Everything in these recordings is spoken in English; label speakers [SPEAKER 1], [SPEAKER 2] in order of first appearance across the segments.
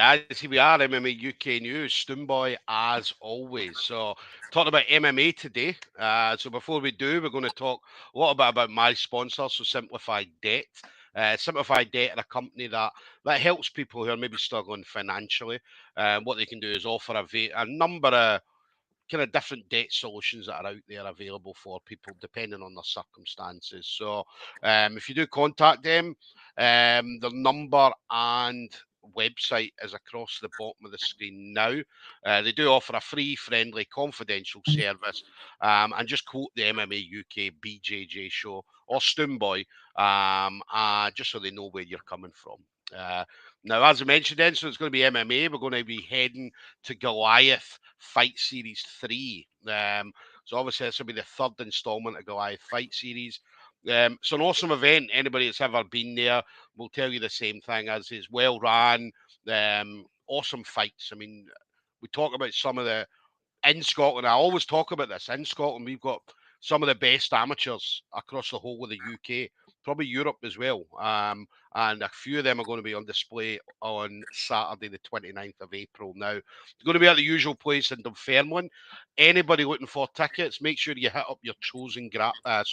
[SPEAKER 1] I see we are MMA UK News, Stoomboy as always. So, talking about MMA today. So, before we do, we're going to talk a little bit about my sponsor, so Simplified Debt. Simplified Debt are a company that helps people who are maybe struggling financially. What they can do is offer a number of kind of different debt solutions that are out there available for people depending on their circumstances. So if you do contact them, their number and website is across the bottom of the screen now. They do offer a free, friendly, confidential service, and just quote the MMA UK BJJ show or Stoomboy, just so they know where you're coming from. Now, as I mentioned, then, so it's going to be MMA. We're going to be heading to Goliath Fight Series 3. So obviously this will be the third installment of Goliath Fight Series. It's an awesome event. Anybody that's ever been there will tell you the same thing, as is well run, awesome fights. I mean, we talk about some of the in Scotland. I always talk about this. In Scotland, we've got some of the best amateurs across the whole of the UK, probably Europe as well. And a few of them are going to be on display on Saturday, the 29th of April. Now, it's going to be at the usual place in Dunfermline. Anybody looking for tickets, make sure you hit up your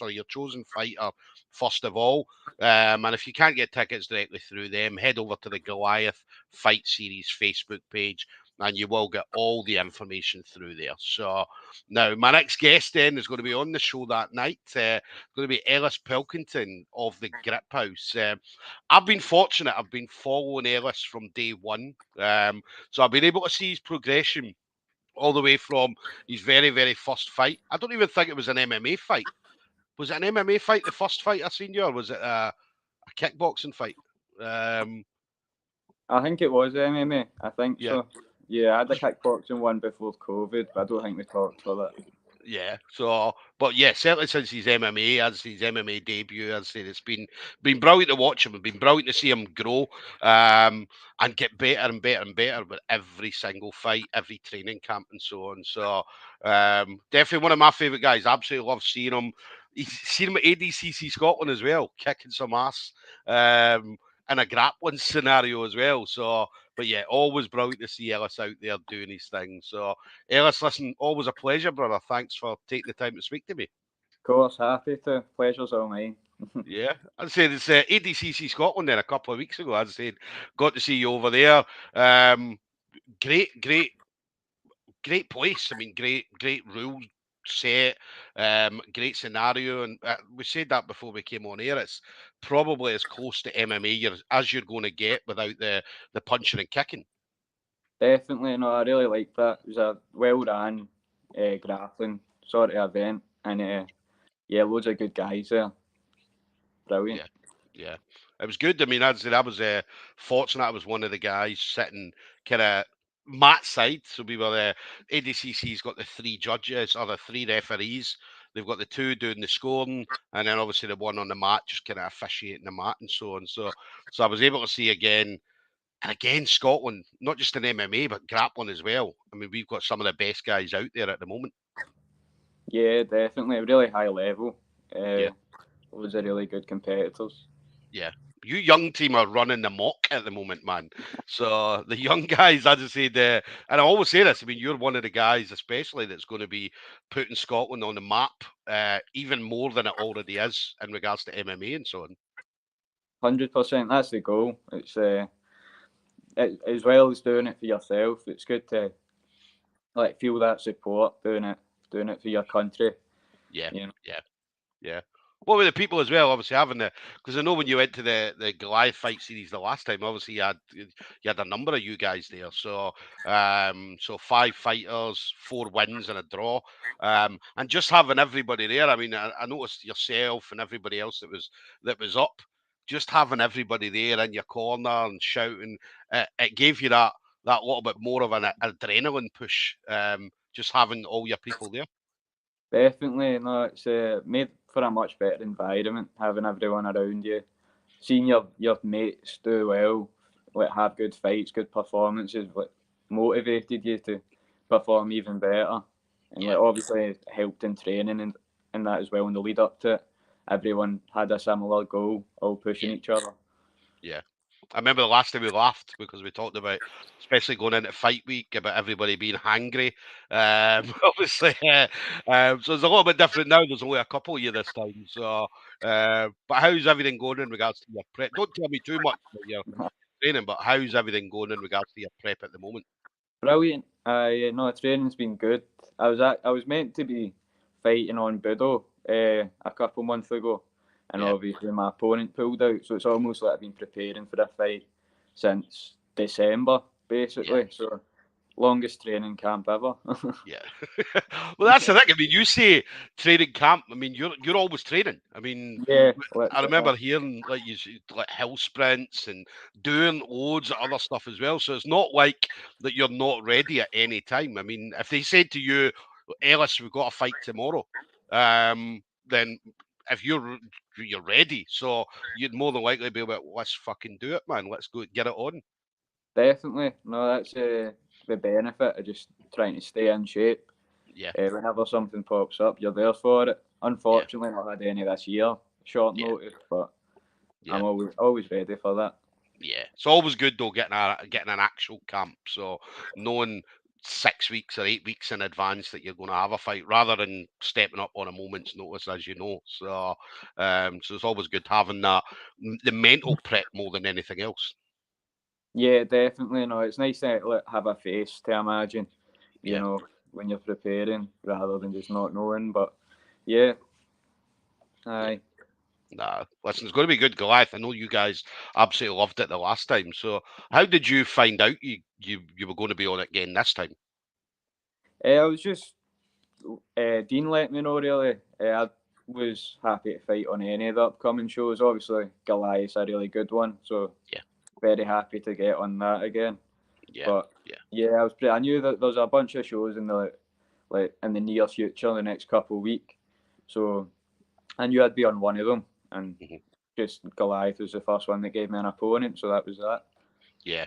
[SPEAKER 1] your chosen fighter first of all. And if you can't get tickets directly through them, head over to the Goliath Fight Series Facebook page, and you will get all the information through there. So now my next guest then is going to be on the show that night. Going to be Ellis Pilkington of the Griphouse. I've been fortunate. I've been following Ellis from day one. So I've been able to see his progression all the way from his very, very first fight. I don't even think it was an MMA fight. Was it an MMA fight, the first fight I seen you, or was it a kickboxing fight?
[SPEAKER 2] I think it was MMA. I think
[SPEAKER 1] Yeah.
[SPEAKER 2] so. Yeah, I had a kickboxing one before COVID, but I don't think we talked for that.
[SPEAKER 1] Yeah. So, but yeah, certainly since his MMA, as his MMA debut, as I said, it's been brilliant to watch him. It's been brilliant to see him grow, and get better and better and better with every single fight, every training camp, and so on. So, definitely one of my favourite guys. Absolutely love seeing him. He's seen him at ADCC Scotland as well, kicking some ass. In a grappling scenario as well. So, but yeah, always brilliant to see Ellis out there doing his thing. So, Ellis, listen, always a pleasure, brother. Thanks for taking the time to speak to me.
[SPEAKER 2] Of course, happy to. Pleasure's all mine.
[SPEAKER 1] Yeah, as I said, it's ADCC Scotland then a couple of weeks ago. As I said, got to see you over there. Um, great place. I mean, great rule set, great scenario, and we said that before we came on air. It's probably as close to MMA as you're going to get without the punching and kicking.
[SPEAKER 2] Definitely, no, I really liked that. It was a well run grappling sort of event, and yeah, loads of good guys there. Brilliant.
[SPEAKER 1] Yeah, yeah, it was good. I mean, as I said, I was fortunate. I was one of the guys sitting kind of mat side. So we were there. ADCC's got the three judges or the three referees. They've got the two doing the scoring, and then obviously the one on the mat just kind of officiating the mat and so on. So I was able to see again and again Scotland, not just in MMA but grappling as well. I mean, we've got some of the best guys out there at the moment.
[SPEAKER 2] Yeah, definitely. Really high level.
[SPEAKER 1] Yeah.
[SPEAKER 2] Loads of really good competitors.
[SPEAKER 1] Yeah. You young team are running the mock at the moment, man. So the young guys, as I said, and I always say this. I mean, you're one of the guys, especially that's going to be putting Scotland on the map, even more than it already is in regards to MMA and so on.
[SPEAKER 2] 100%. That's the goal. It's as well as doing it for yourself. It's good to like feel that support doing it for your country.
[SPEAKER 1] Yeah,
[SPEAKER 2] You know,
[SPEAKER 1] yeah, yeah. What were the people as well? Obviously having because I know when you went to the Goliath Fight Series the last time, obviously you had a number of you guys there. So 5 fighters, 4 wins and a draw, and just having everybody there. I mean, I noticed yourself and everybody else that was up. Just having everybody there in your corner and shouting, it gave you that little bit more of an adrenaline push. Just having all your people there.
[SPEAKER 2] definitely. No, it's made for a much better environment having everyone around you, seeing your mates do well, like have good fights, good performances, like motivated you to perform even better, and
[SPEAKER 1] Yeah.
[SPEAKER 2] like obviously it helped in training and that as well in the lead up to it. Everyone had a similar goal, all pushing each other.
[SPEAKER 1] Yeah. I remember the last time we laughed because we talked about, especially going into fight week, about everybody being hangry. Obviously, so it's a little bit different now. There's only a couple of you this time. So, but how's everything going in regards to your prep? Don't tell me too much about your training, but how's everything going in regards to your prep at the moment?
[SPEAKER 2] Brilliant. No, training's been good. I was meant to be fighting on Budo a couple months ago, and
[SPEAKER 1] Yeah,
[SPEAKER 2] obviously my opponent pulled out. So it's almost like I've been preparing for the fight since December,
[SPEAKER 1] yeah.
[SPEAKER 2] basically. So longest training camp ever.
[SPEAKER 1] Yeah. Well, that's the thing. I mean, you say training camp. I mean, you're always training. I mean,
[SPEAKER 2] Yeah,
[SPEAKER 1] I
[SPEAKER 2] literally.
[SPEAKER 1] remember hearing like like hill sprints and doing loads of other stuff as well. So it's not like that you're not ready at any time. I mean, if they said to you, Ellis, we've got a fight tomorrow, then if you're ready, so you'd more than likely be like, let's fucking do it, man. Let's go get it on.
[SPEAKER 2] Definitely. No, that's the benefit of just trying to stay in shape.
[SPEAKER 1] Yeah,
[SPEAKER 2] Whenever something pops up, you're there for it.
[SPEAKER 1] yeah,
[SPEAKER 2] Unfortunately, not had any this year, short
[SPEAKER 1] yeah,
[SPEAKER 2] notice, but
[SPEAKER 1] yeah.
[SPEAKER 2] I'm always ready for that.
[SPEAKER 1] Yeah, it's always good though getting an actual camp. So knowing 6 weeks or 8 weeks in advance that you're going to have a fight, rather than stepping up on a moment's notice, as you know. So it's always good having the mental prep more than anything else.
[SPEAKER 2] Yeah, definitely. No, it's nice to like, have a face to imagine, you
[SPEAKER 1] Yeah,
[SPEAKER 2] know, when you're preparing rather than just not knowing. But yeah,
[SPEAKER 1] yeah.
[SPEAKER 2] aye.
[SPEAKER 1] Nah, listen, it's going to be good, Goliath. I know you guys absolutely loved it the last time. So how did you find out you were going to be on it again this time?
[SPEAKER 2] I was just Dean let me know really. I was happy to fight on any of the upcoming shows. Obviously, Goliath's a really good one, so
[SPEAKER 1] Yeah,
[SPEAKER 2] very happy to get on that again.
[SPEAKER 1] yeah,
[SPEAKER 2] But
[SPEAKER 1] yeah,
[SPEAKER 2] yeah, I knew that there's a bunch of shows in the like in the near future, the next couple of weeks. So I knew I'd be on one of them, and
[SPEAKER 1] mhm,
[SPEAKER 2] just Goliath was the first one that gave me an opponent, so that was that.
[SPEAKER 1] yeah.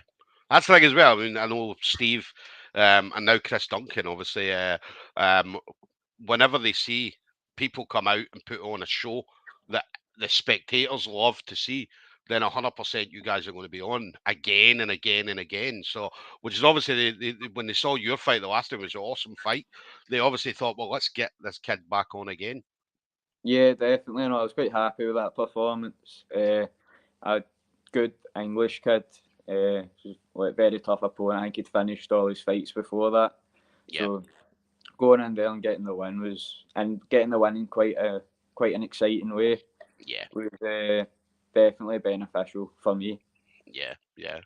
[SPEAKER 1] That's the thing as well. I mean, I know Steve, and now Chris Duncan, obviously, um, whenever they see people come out and put on a show that the spectators love to see, then 100% you guys are going to be on again and again and again. So, which is obviously when they saw your fight the last time, it was an awesome fight. They obviously thought, well, let's get this kid back on again.
[SPEAKER 2] Yeah, definitely. No, I was quite happy with that performance. A good English kid, like very tough opponent. I think he'd finished all his fights before that,
[SPEAKER 1] Yeah,
[SPEAKER 2] so going in there and getting the win in quite an exciting way
[SPEAKER 1] yeah,
[SPEAKER 2] was definitely beneficial for me.
[SPEAKER 1] yeah, yeah.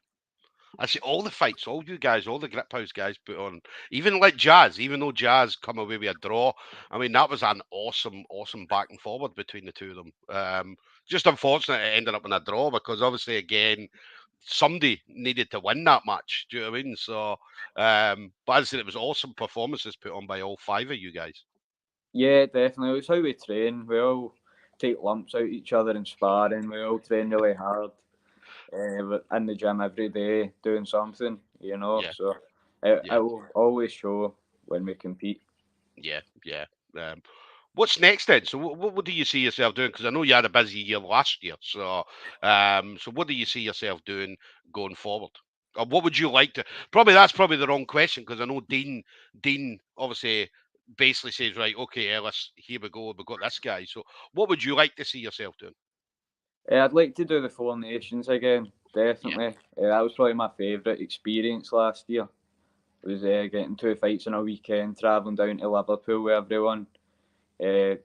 [SPEAKER 1] I see all the fights, all you guys, all the Griphouse guys put on, even like Jazz, even though Jazz come away with a draw. I mean, that was an awesome, awesome back and forward between the two of them. Just unfortunate it ended up in a draw because obviously, again, somebody needed to win that match. Do you know what I mean? So, but as I said, it was awesome performances put on by all five of you guys.
[SPEAKER 2] Yeah, definitely. It's how we train. We all take lumps out each other in sparring. We all train really hard. In the gym every day doing something, you know.
[SPEAKER 1] Yeah,
[SPEAKER 2] So it
[SPEAKER 1] yeah,
[SPEAKER 2] will always show when we compete.
[SPEAKER 1] yeah, yeah. Um, What's next then? So what do you see yourself doing? Because I know you had a busy year last year. So what do you see yourself doing going forward? Or what would you like to? Probably that's probably the wrong question because I know Dean obviously basically says right, okay, Ellis, here we go, we've got this guy. So what would you like to see yourself doing?
[SPEAKER 2] I'd like to do the Four Nations again,
[SPEAKER 1] Yeah,
[SPEAKER 2] definitely. That was probably my favourite experience last year. Was getting two fights in a weekend, travelling down to Liverpool with everyone, uh,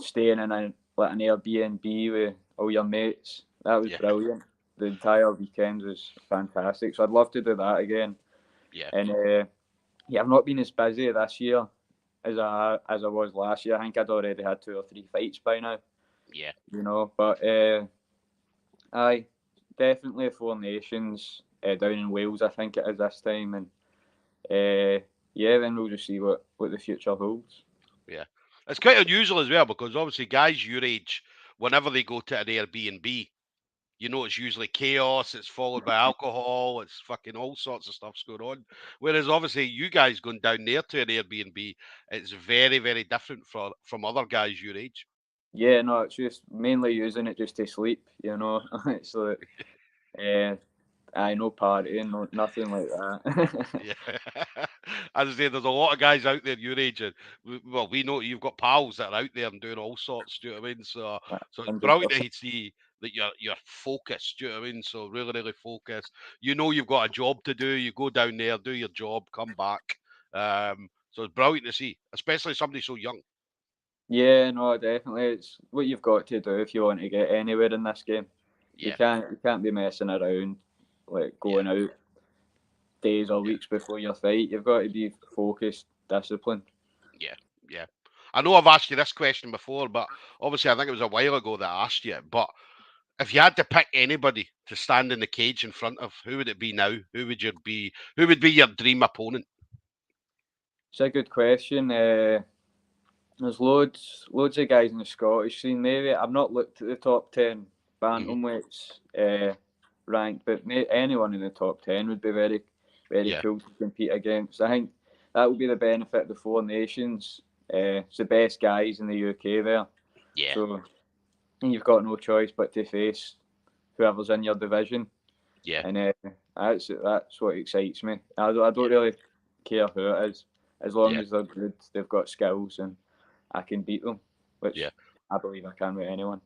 [SPEAKER 2] staying in like an Airbnb with all your mates. That was
[SPEAKER 1] yeah,
[SPEAKER 2] brilliant. The entire weekend was fantastic. So I'd love to do that again.
[SPEAKER 1] yeah,
[SPEAKER 2] And yeah, I've not been as busy this year as I was last year. I think I'd already had two or three fights by now,
[SPEAKER 1] yeah.
[SPEAKER 2] you know. But aye, definitely Four Nations down in Wales. I think it is this time, and yeah, then we'll just see what the future holds.
[SPEAKER 1] Yeah. It's quite unusual as well because obviously guys your age, whenever they go to an Airbnb, you know, it's usually chaos. It's followed by alcohol. It's fucking all sorts of stuff's going on. Whereas obviously you guys going down there to an Airbnb, it's very, very different from other guys your age.
[SPEAKER 2] Yeah, no, it's just mainly using it just to sleep. You know, it's like no partying, nothing like that.
[SPEAKER 1] Yeah. As I say, there's a lot of guys out there your age, and we know you've got pals that are out there and doing all sorts. Do you know what I mean? So it's brilliant to
[SPEAKER 2] 100%.
[SPEAKER 1] see that you're focused. Do you know what I mean? So really, really focused. You know you've got a job to do. You go down there, do your job, come back. So it's brilliant to see, especially somebody so young.
[SPEAKER 2] Yeah, no, definitely. It's what you've got to do if you want to get anywhere in this game.
[SPEAKER 1] Yeah,
[SPEAKER 2] You can't be messing around, like
[SPEAKER 1] yeah,
[SPEAKER 2] going out days or
[SPEAKER 1] yeah,
[SPEAKER 2] weeks before your fight. You've got to be focused, disciplined.
[SPEAKER 1] yeah, yeah. I know I've asked you this question before, but obviously I think it was a while ago that I asked you. But if you had to pick anybody to stand in the cage in front of, who would it be now? Who would you be? Who would be your dream opponent?
[SPEAKER 2] It's a good question. There's loads of guys in the Scottish scene. Maybe I've not looked at the top 10
[SPEAKER 1] Hmm.
[SPEAKER 2] bantamweights ranked, but anyone in the top 10 would be very
[SPEAKER 1] Yeah,
[SPEAKER 2] cool to compete against. I think that would be the benefit of the Four Nations. It's the best guys in the UK there,
[SPEAKER 1] yeah,
[SPEAKER 2] so you've got no choice but to face whoever's in your division,
[SPEAKER 1] yeah,
[SPEAKER 2] and that's what excites me. I don't
[SPEAKER 1] yeah,
[SPEAKER 2] really care who it is, as long
[SPEAKER 1] yeah,
[SPEAKER 2] as they're good, they've got skills, and I can beat them,
[SPEAKER 1] yeah.
[SPEAKER 2] which I believe I can with anyone.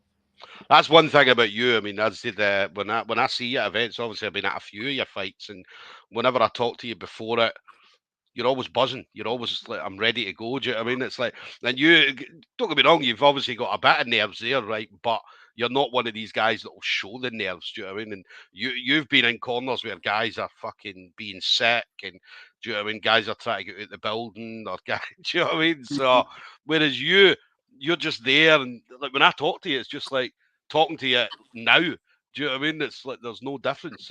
[SPEAKER 1] That's one thing about you. I mean, as did when I see you at events, obviously I've been at a few of your fights, and whenever I talk to you before it, you're always buzzing. You're always like, I'm ready to go. Do you know what I mean? It's like, and don't get me wrong, you've obviously got a bit of nerves there, right? But you're not one of these guys that will show the nerves. Do you know what I mean? And you've been in corners where guys are fucking being sick, and do you know what I mean? Guys are trying to get out the building, or guys, do you know what I mean? So whereas you're just there, and like when I talk to you, it's just like talking to you now. Do you know what I mean? It's like there's no difference.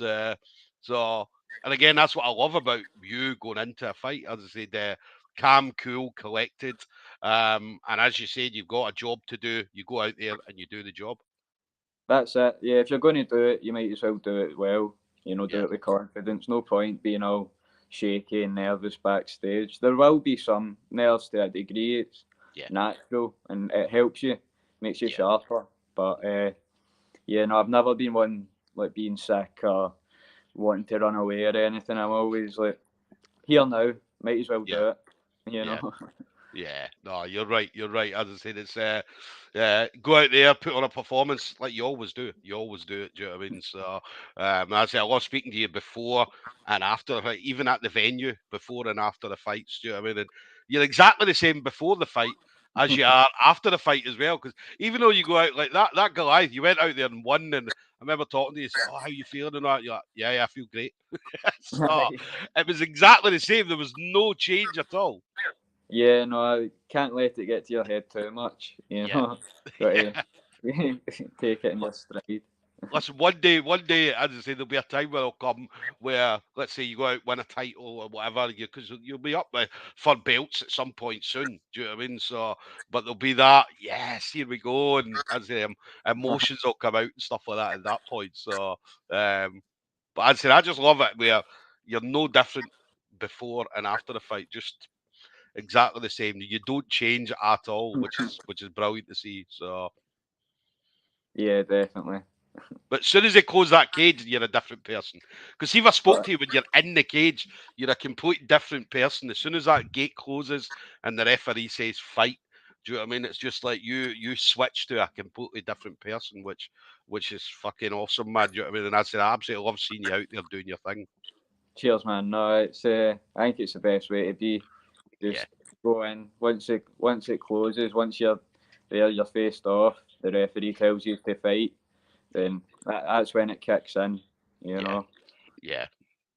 [SPEAKER 1] So and again, that's what I love about you going into a fight. As I said, calm, cool, collected. And as you said, you've got a job to do. You go out there and you do the job.
[SPEAKER 2] That's it. Yeah, if you're going to do it, you might as well do it well. Do
[SPEAKER 1] Yeah,
[SPEAKER 2] it with confidence. No point being all shaky and nervous backstage. There will be some nerves to a degree. It's
[SPEAKER 1] yeah,
[SPEAKER 2] natural and it helps you, makes you
[SPEAKER 1] yeah,
[SPEAKER 2] sharper. But yeah, no, I've never been one like being sick or wanting to run away or anything. I'm always like, here now, might as well
[SPEAKER 1] yeah,
[SPEAKER 2] do it. You
[SPEAKER 1] yeah.
[SPEAKER 2] know.
[SPEAKER 1] Yeah, no, you're right. You're right. As I said, it's go out there, put on a performance like you always do. You always do it. Do you know what I mean? So, as I say, I love speaking to you before and after, like, even at the venue, before and after the fights. Do you know what I mean? And you're exactly the same before the fight as you are after the fight as well. Because even though you go out like that Goliath, you went out there and won. And I remember talking to you, said, "Oh, how you feeling?" And that, you're like, "Yeah, yeah, I feel great." So it was exactly the same. There was no change at all.
[SPEAKER 2] Yeah, no, I can't let it get to your head too much.
[SPEAKER 1] Yeah.
[SPEAKER 2] Got
[SPEAKER 1] Yeah.
[SPEAKER 2] to take it in your stride.
[SPEAKER 1] Listen, one day, as I say, there'll be a time where it'll come where, let's say, you go out, win a title or whatever, because you'll be up for belts at some point soon. Do you know what I mean? So, but there'll be that, yes, here we go, and as I say, emotions will come out and stuff like that at that point. So, but as I say, I just love it where you're no different before and after the fight, just exactly the same. You don't change at all, which is brilliant to see. So.
[SPEAKER 2] Yeah, definitely.
[SPEAKER 1] But as soon as they close that cage, you're a different person. Because see, if I spoke
[SPEAKER 2] But
[SPEAKER 1] to you when you're in the cage, you're a complete different person. As soon as that gate closes and the referee says fight, do you know what I mean? It's just like you switch to a completely different person, which is fucking awesome, man. Do you know what I mean? And I said I absolutely love seeing you out there doing your thing.
[SPEAKER 2] cheers, man. No, it's I think it's the best way to be.
[SPEAKER 1] Yeah,
[SPEAKER 2] Just go in once it closes, once you're there, you're faced off. The referee tells you to fight. Then that's when it kicks in. You
[SPEAKER 1] yeah,
[SPEAKER 2] know.
[SPEAKER 1] yeah.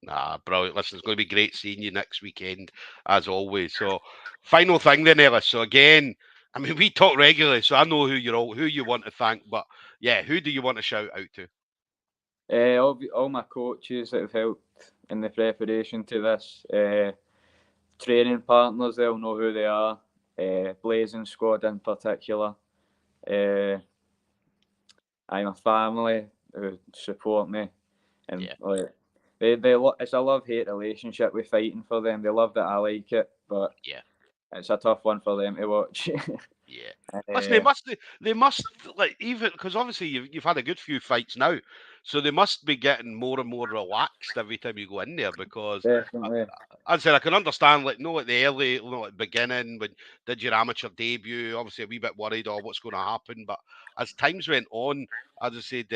[SPEAKER 1] Nah, brilliant. Listen, it's going to be great seeing you next weekend, as always. So, final thing then, Ellis. So again, I mean, we talk regularly, so I know who you want to thank. But yeah, who do you want to shout out to?
[SPEAKER 2] All my coaches that have helped in the preparation to this. Training partners, they'll know who they are. Blazing Squad in particular. Uh, I'm a family who support me, and
[SPEAKER 1] Yeah,
[SPEAKER 2] like it's a love hate relationship with fighting for them. They love that I like it, but
[SPEAKER 1] yeah,
[SPEAKER 2] it's a tough one for them to watch.
[SPEAKER 1] yeah. Listen,
[SPEAKER 2] uh,
[SPEAKER 1] they must like even because obviously you've had a good few fights now. So they must be getting more and more relaxed every time you go in there because
[SPEAKER 2] Definitely.
[SPEAKER 1] as I said, I can understand, like, no, at the early, like, beginning, when did your amateur debut, obviously a wee bit worried, or what's going to happen. But as times went on, as I said,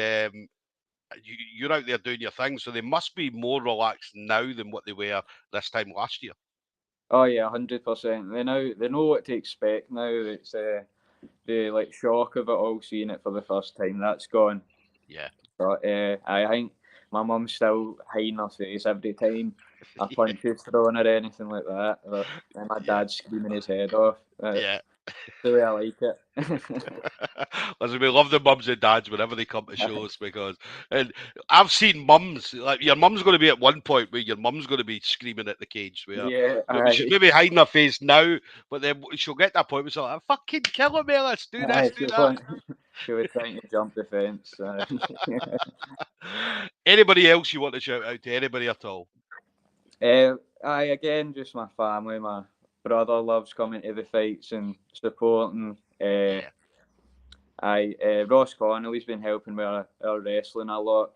[SPEAKER 1] you're out there doing your thing, so they must be more relaxed now than what they were this time last year.
[SPEAKER 2] Oh yeah, 100%. They know what to expect now. It's the like shock of it all, seeing it for the first time. That's gone.
[SPEAKER 1] Yeah.
[SPEAKER 2] But I think my mum's still hiding her face every time a punch is thrown or anything like that. And my
[SPEAKER 1] Yeah.
[SPEAKER 2] dad's screaming his head off. That's
[SPEAKER 1] Yeah.
[SPEAKER 2] the way I like it.
[SPEAKER 1] Listen, we love the mums and dads whenever they come to shows because, and I've seen mums, like your mum's going to be at one point where your mum's going to be screaming at the cage where
[SPEAKER 2] Yeah,
[SPEAKER 1] she's
[SPEAKER 2] aye.
[SPEAKER 1] maybe hiding her face now, but then she'll get to that point where she's like, "I'm fucking kill him, Ellis, do this,
[SPEAKER 2] Aye,
[SPEAKER 1] do that."
[SPEAKER 2] she was trying to jump the fence.
[SPEAKER 1] Anybody else you want to shout out to? Anybody at all?
[SPEAKER 2] Aye, again, just my family. My brother loves coming to the fights and supporting.
[SPEAKER 1] Yeah,
[SPEAKER 2] Ross Connolly's been helping with our wrestling a lot.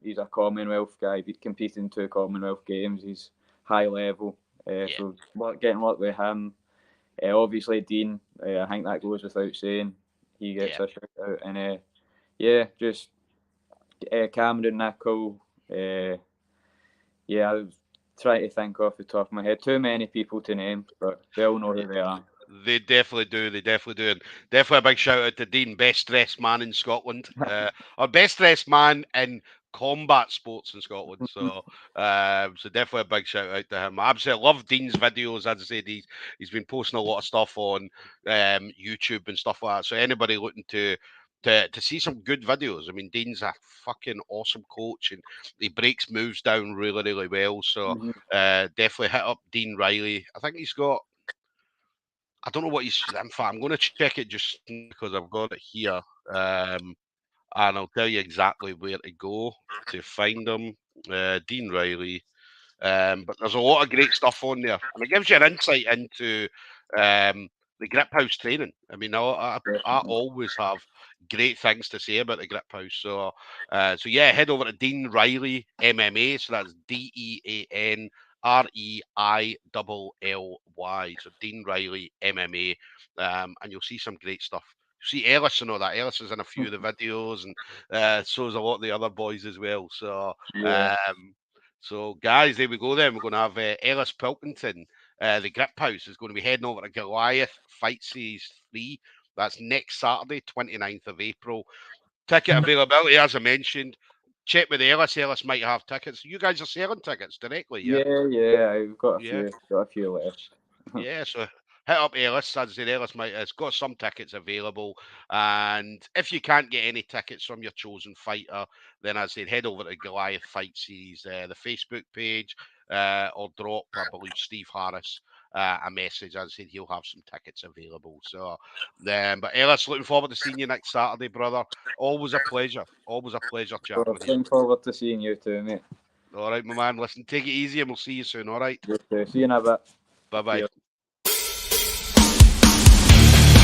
[SPEAKER 2] He's a Commonwealth guy. He's competed in 2 Commonwealth games. He's high level.
[SPEAKER 1] yeah,
[SPEAKER 2] So getting work with him. Obviously Dean. I think that goes without saying. He gets
[SPEAKER 1] yeah.
[SPEAKER 2] a shout out. And yeah, just Cameron Nicol. Yeah, I was trying to think off the top of my head. Too many people to name, but they all know who they are.
[SPEAKER 1] They definitely do. They definitely do. And definitely a big shout out to Dean, best dressed man in Scotland, or best dressed man in combat sports in Scotland. So definitely a big shout out to him. I absolutely love Dean's videos. As I said, he's been posting a lot of stuff on YouTube and stuff like that. So anybody looking to see some good videos. I mean, Dean's a fucking awesome coach, and he breaks moves down really, really well. So
[SPEAKER 2] Mhm.
[SPEAKER 1] definitely hit up Dean Riley. I think he's got. I don't know what he's. In fact, I'm going to check it just because I've got it here, and I'll tell you exactly where to go to find him. Dean Riley. But there's a lot of great stuff on there, and it gives you an insight into the grip house training. I mean, I always have great things to say about the grip house. So yeah, head over to Dean Riley MMA. So that's DeanReilly. So Dean Riley MMA, and you'll see some great stuff. You see Ellis and all that. Ellis is in a few of the videos, and so is a lot of the other boys as well.
[SPEAKER 2] Yeah.
[SPEAKER 1] So, guys, there we go then. We're going to have Ellis Pilkington. The Griphouse is going to be heading over to Goliath Fight Series 3. That's next Saturday, 29th of April. Ticket availability, as I mentioned. Check with Ellis. Ellis might have tickets. You guys are selling tickets directly, yeah?
[SPEAKER 2] Yeah. I've
[SPEAKER 1] Yeah.
[SPEAKER 2] got a few left.
[SPEAKER 1] Yeah, so hit up Ellis. As I said, Ellis has got some tickets available. And if you can't get any tickets from your chosen fighter, then as I said, head over to Goliath Fight Series, the Facebook page, or drop, I believe, Steve Harris a message. As I said, he'll have some tickets available. But Ellis, looking forward to seeing you next Saturday, brother. Always a pleasure. Always a pleasure
[SPEAKER 2] So
[SPEAKER 1] chatting with you.
[SPEAKER 2] looking forward to seeing you too, mate.
[SPEAKER 1] All right, my man. Listen, take it easy and we'll see you soon. All right.
[SPEAKER 2] See you in a bit.
[SPEAKER 1] Bye bye.
[SPEAKER 2] Cheers.